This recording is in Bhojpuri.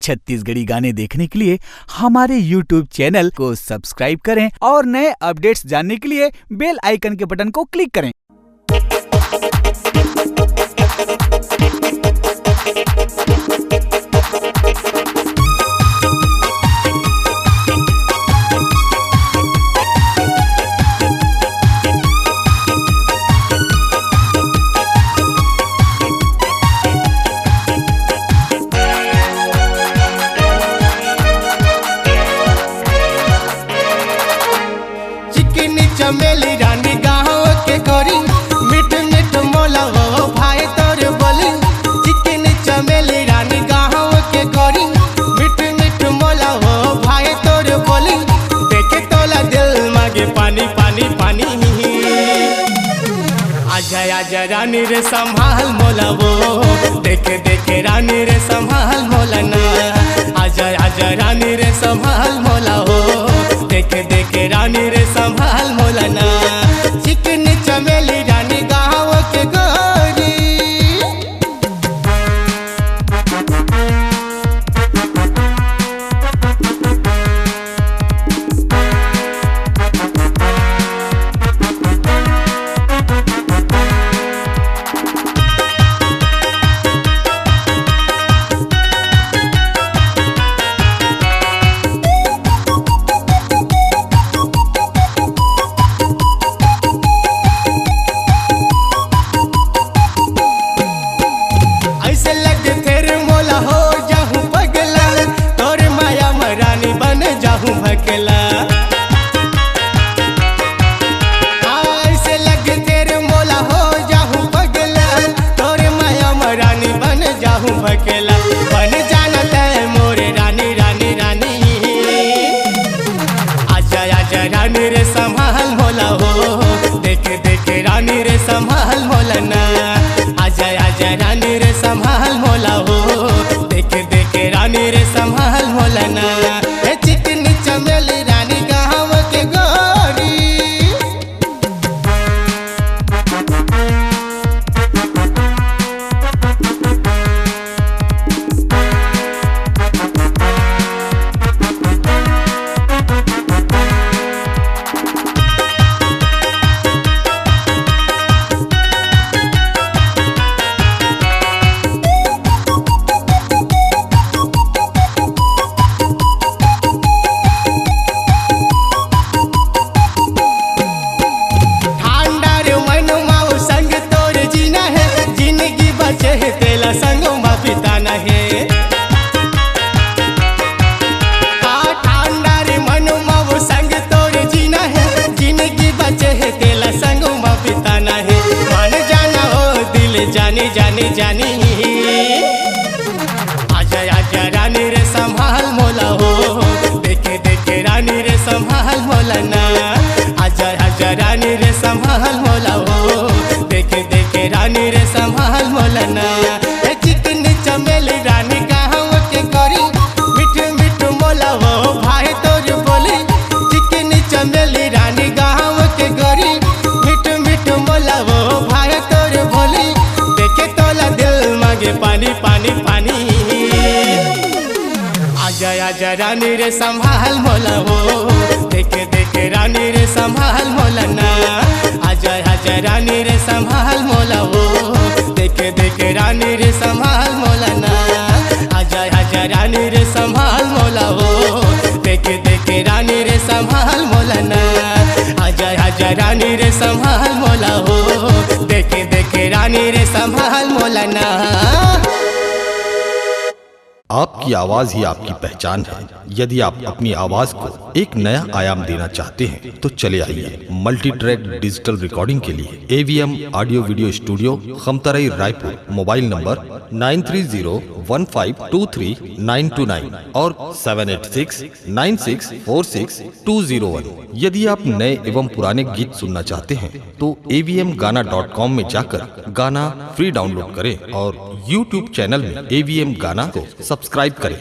छत्तीसगढ़ी गाने देखने के लिए हमारे YouTube चैनल को सब्सक्राइब करें और नए अपडेट्स जानने के लिए बेल आइकन के बटन को क्लिक करें। चमेली रानी गाँव के गोरी मिठ मिठ मोला वो भाई तोर बोली। चिकन चमेली रानी गाँव के गोरी मिठ मिठ मोला वो भाई तोर बोली। देखे तोला दिल मांगे पानी पानी पानी। आजा आजा रानी रे संभाल मोला वो। देखे देखे रानी रे संभाल मोला ना। आजा आजा रानी रे संभाल मोला हो। देखे देखे रानी रे संभाल मोला ना। चिकन चमेली रानी गाँव के गोरी। ऐसे लगे तेरे मोला हो जाहूँ पगला। तोरे माया रानी बन जाहूँ भकेला। बन जाना तय मोरे रानी रानी रानी। आजा आजा रानी रे संभाल मोला हो। देखे देखे रानी रे संभाल मोला ना। आजा आजा रानी रे संभाल मोला हो। देखे देखे रानी रे संभाल मोला ना। चिकन चमेली रानी गाँव के गोरी। तेला संगमा पिताना है ठंडा रे मनुमा वो संग तोड़ जीना है। जिंदगी बचे है तेला संगमा पिताना है। मान जाना हो दिल जानी जानी जानी। आजा आजा रानी रे संभाल मोला हो। देखे देखे रानी रे संभाल मोला ना। आजा आजा रानी रे संभाल मोला हो। देखे देखे रानी रे संभाल मोला ना। चिकन चमेली रानी गाँव के गोरी मिठ मिठ मोला वो भाई तोर बोली। चिकन चमेली रानी गाँव के गोरी मिठ मिठ मोला वो भाई तोर बोली। देखे तोला दिल मांगे पानी पानी पानी। आजा आजा रानी रे संभाल मोला हो। देखे देखे रानी रे संभाल मोला ना। आजा आजा रानी रे संभाल मोला हो। देखे देखे रानी रे संभाल मोला ना। आजा आजा रानी रे संभाल मोला हो। देखे देखे रानी रे संभाल मोला ना। आजा आजा रानी रे संभाल मोला हो। देखे देखे रानी रे संभाल मोला ना। आपकी आवाज ही आपकी पहचान है। यदि आप अपनी आवाज को एक नया आयाम देना चाहते हैं तो चले आइए मल्टी ट्रैक डिजिटल रिकॉर्डिंग के लिए AVM audio video studio Khamtarai Raipur. Mobile number 9301523929 और 7869646201। यदि आप नए एवं पुराने गीत सुनना चाहते हैं तो avmgana.com में जाकर गाना फ्री डाउनलोड करें और YouTube चैनल में AVM गाना को सब्सक्राइब करें।